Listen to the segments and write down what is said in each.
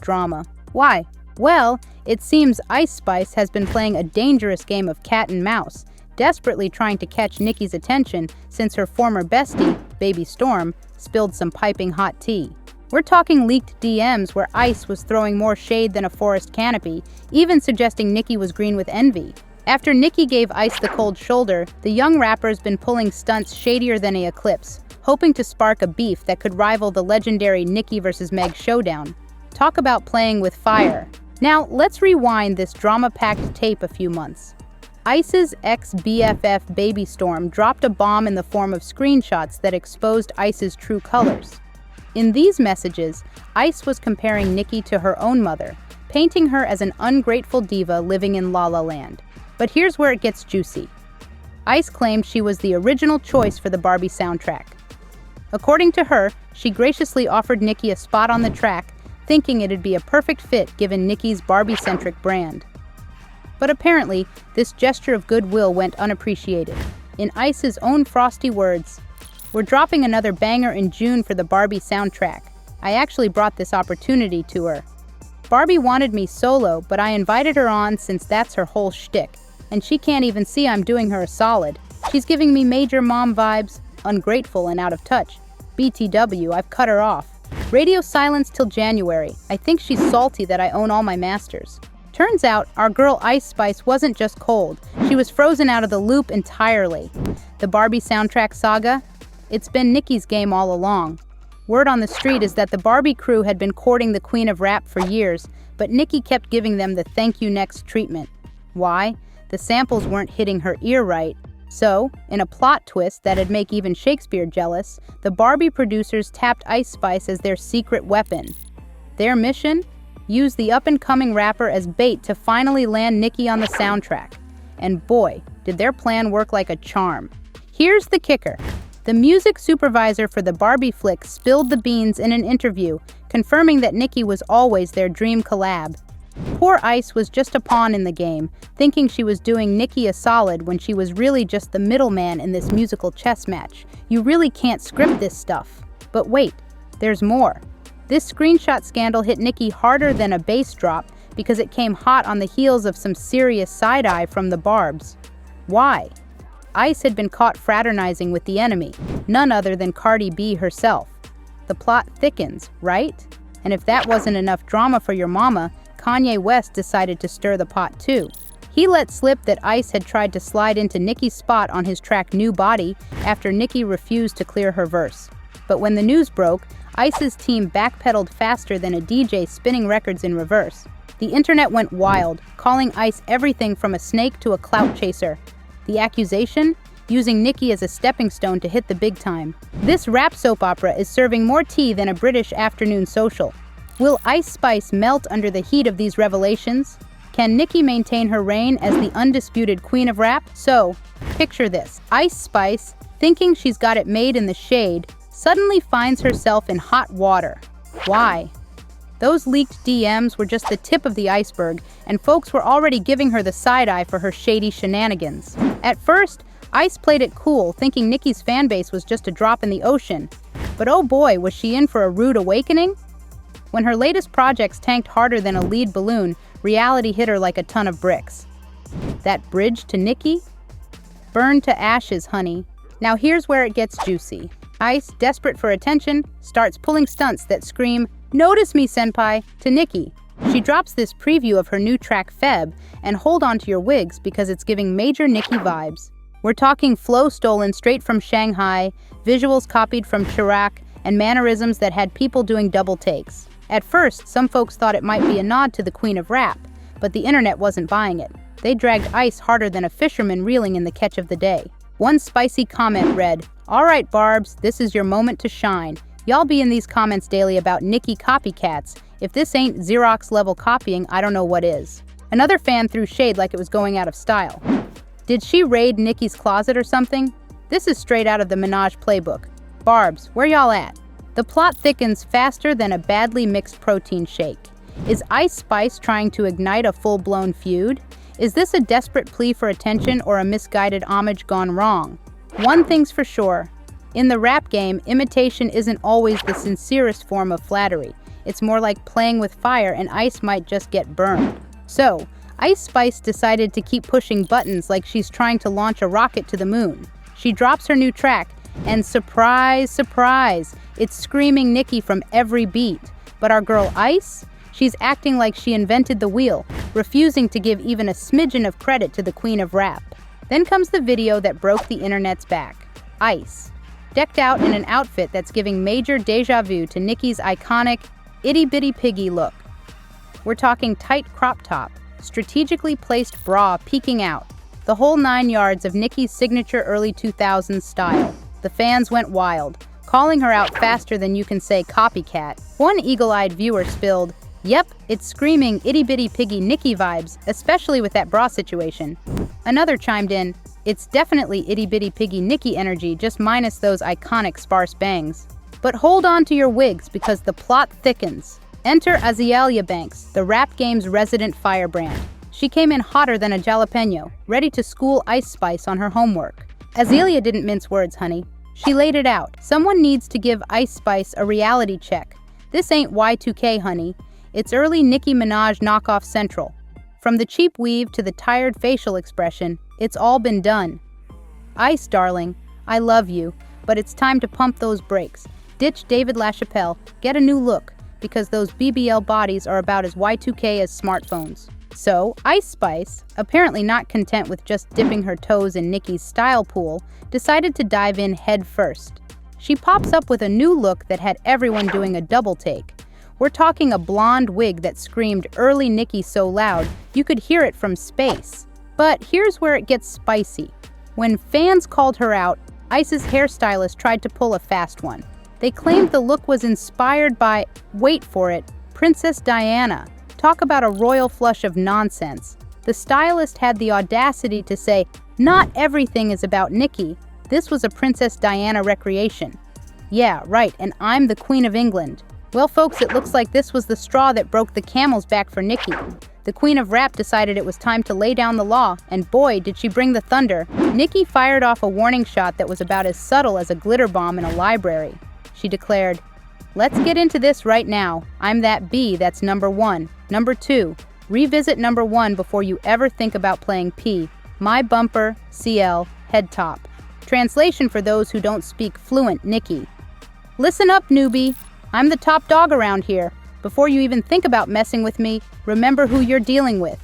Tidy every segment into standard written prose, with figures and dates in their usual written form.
drama. Why? Well, it seems Ice Spice has been playing a dangerous game of cat and mouse, desperately trying to catch Nicki's attention since her former bestie, Baby Storm, spilled some piping hot tea. We're talking leaked DMs where Ice was throwing more shade than a forest canopy, even suggesting Nicki was green with envy. After Nicki gave Ice the cold shoulder, the young rapper's been pulling stunts shadier than an eclipse, hoping to spark a beef that could rival the legendary Nicki vs. Meg showdown. Talk about playing with fire. Now, let's rewind this drama-packed tape a few months. Ice's ex-BFF Baby Storm dropped a bomb in the form of screenshots that exposed Ice's true colors. In these messages, Ice was comparing Nicki to her own mother, painting her as an ungrateful diva living in La La Land. But here's where it gets juicy. Ice claimed she was the original choice for the Barbie soundtrack. According to her, she graciously offered Nicki a spot on the track, thinking it'd be a perfect fit given Nicki's Barbie-centric brand. But apparently, this gesture of goodwill went unappreciated. In Ice's own frosty words, "We're dropping another banger in June for the Barbie soundtrack. I actually brought this opportunity to her. Barbie wanted me solo, but I invited her on since that's her whole shtick. And she can't even see I'm doing her a solid. She's giving me major mom vibes, ungrateful and out of touch. BTW, I've cut her off. Radio silence till January. I think she's salty that I own all my masters." Turns out, our girl Ice Spice wasn't just cold. She was frozen out of the loop entirely. The Barbie soundtrack saga? It's been Nicki's game all along. Word on the street is that the Barbie crew had been courting the queen of rap for years, but Nicki kept giving them the thank you next treatment. Why? The samples weren't hitting her ear right. So, in a plot twist that'd make even Shakespeare jealous, the Barbie producers tapped Ice Spice as their secret weapon. Their mission? Use the up-and-coming rapper as bait to finally land Nicki on the soundtrack. And boy, did their plan work like a charm. Here's the kicker. The music supervisor for the Barbie flick spilled the beans in an interview, confirming that Nicki was always their dream collab. Poor Ice was just a pawn in the game, thinking she was doing Nicki a solid when she was really just the middleman in this musical chess match. You really can't script this stuff. But wait, there's more. This screenshot scandal hit Nicki harder than a bass drop because it came hot on the heels of some serious side-eye from the Barbs. Why? Ice had been caught fraternizing with the enemy, none other than Cardi B herself. The plot thickens, right? And if that wasn't enough drama for your mama, Kanye West decided to stir the pot too. He let slip that Ice had tried to slide into Nicki's spot on his track New Body after Nicki refused to clear her verse. But when the news broke, Ice's team backpedaled faster than a DJ spinning records in reverse. The internet went wild, calling Ice everything from a snake to a clout chaser. The accusation? Using Nicki as a stepping stone to hit the big time. This rap soap opera is serving more tea than a British afternoon social. Will Ice Spice melt under the heat of these revelations? Can Nicki maintain her reign as the undisputed queen of rap? So, picture this. Ice Spice, thinking she's got it made in the shade, suddenly finds herself in hot water. Why? Those leaked DMs were just the tip of the iceberg, and folks were already giving her the side-eye for her shady shenanigans. At first, Ice played it cool, thinking Nicki's fanbase was just a drop in the ocean. But oh boy, was she in for a rude awakening? When her latest projects tanked harder than a lead balloon, reality hit her like a ton of bricks. That bridge to Nicki? Burned to ashes, honey. Now here's where it gets juicy. Ice, desperate for attention, starts pulling stunts that scream, "Notice me, senpai," to Nicki. She drops this preview of her new track Feb, and hold on to your wigs because it's giving major Nicki vibes. We're talking flow stolen straight from Shanghai, visuals copied from Chirac, and mannerisms that had people doing double takes. At first, some folks thought it might be a nod to the queen of rap, but the internet wasn't buying it. They dragged Ice harder than a fisherman reeling in the catch of the day. One spicy comment read, "All right, Barbs, this is your moment to shine. Y'all be in these comments daily about Nicki copycats. If this ain't Xerox-level copying, I don't know what is." Another fan threw shade like it was going out of style. Did she raid Nicki's closet or something? This is straight out of the Minaj playbook. Barbs, where y'all at? The plot thickens faster than a badly mixed protein shake. Is Ice Spice trying to ignite a full-blown feud? Is this a desperate plea for attention or a misguided homage gone wrong? One thing's for sure. In the rap game, imitation isn't always the sincerest form of flattery. It's more like playing with fire and Ice might just get burned. So, Ice Spice decided to keep pushing buttons like she's trying to launch a rocket to the moon. She drops her new track, and surprise, surprise, it's screaming Nicki from every beat. But our girl Ice? She's acting like she invented the wheel, refusing to give even a smidgen of credit to the queen of rap. Then comes the video that broke the internet's back. Ice, decked out in an outfit that's giving major deja vu to Nicki's iconic itty-bitty piggy look. We're talking tight crop top, strategically placed bra peeking out, the whole 9 yards of Nicki's signature early 2000s style. The fans went wild, calling her out faster than you can say copycat. One eagle-eyed viewer spilled, "Yep, it's screaming itty-bitty piggy Nicki vibes, especially with that bra situation." Another chimed in, "It's definitely itty-bitty piggy Nicki energy, just minus those iconic sparse bangs." But hold on to your wigs because the plot thickens. Enter Azalea Banks, the rap game's resident firebrand. She came in hotter than a jalapeno, ready to school Ice Spice on her homework. Azalea didn't mince words, honey. She laid it out. Someone needs to give Ice Spice a reality check. This ain't Y2K, honey. It's early Nicki Minaj knockoff central. From the cheap weave to the tired facial expression, it's all been done. Ice, darling, I love you, but it's time to pump those brakes. Ditch David LaChapelle, get a new look, because those BBL bodies are about as Y2K as smartphones. So, Ice Spice, apparently not content with just dipping her toes in Nicki's style pool, decided to dive in head first. She pops up with a new look that had everyone doing a double take. We're talking a blonde wig that screamed early Nicki so loud you could hear it from space. But here's where it gets spicy. When fans called her out, Ice's hairstylist tried to pull a fast one. They claimed the look was inspired by, wait for it, Princess Diana. Talk about a royal flush of nonsense. The stylist had the audacity to say, "Not everything is about Nicki. This was a Princess Diana recreation." Yeah, right, and I'm the Queen of England. Well, folks, it looks like this was the straw that broke the camel's back for Nicki. The Queen of Rap decided it was time to lay down the law, and boy, did she bring the thunder. Nicki fired off a warning shot that was about as subtle as a glitter bomb in a library. She declared, "Let's get into this right now. I'm that B that's number 1. Number 2, revisit number 1 before you ever think about playing P. My bumper, CL, head top." Translation for those who don't speak fluent Nicki. Listen up, newbie. I'm the top dog around here. Before you even think about messing with me, remember who you're dealing with.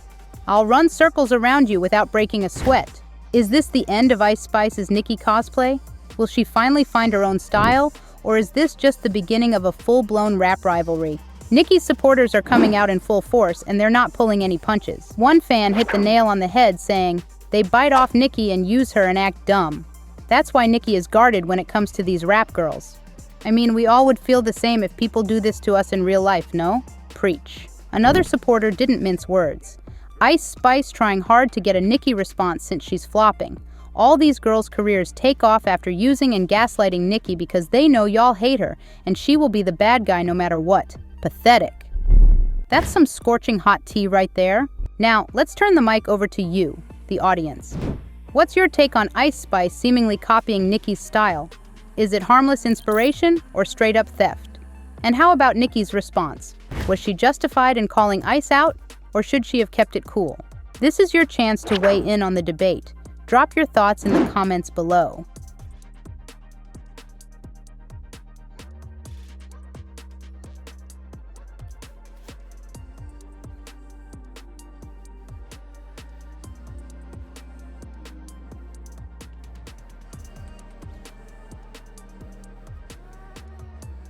I'll run circles around you without breaking a sweat. Is this the end of Ice Spice's Nicki cosplay? Will she finally find her own style? Or is this just the beginning of a full-blown rap rivalry? Nicki's supporters are coming out in full force, and they're not pulling any punches. One fan hit the nail on the head, saying, "They bite off Nicki and use her and act dumb." That's why Nicki is guarded when it comes to these rap girls. I mean, we all would feel the same if people do this to us in real life, no? Preach. Another supporter didn't mince words. Ice Spice trying hard to get a Nicki response since she's flopping. All these girls' careers take off after using and gaslighting Nicki because they know y'all hate her, and she will be the bad guy no matter what. Pathetic. That's some scorching hot tea right there. Now, let's turn the mic over to you, the audience. What's your take on Ice Spice seemingly copying Nicki's style? Is it harmless inspiration or straight up theft? And how about Nicki's response? Was she justified in calling Ice out, or should she have kept it cool? This is your chance to weigh in on the debate. Drop your thoughts in the comments below.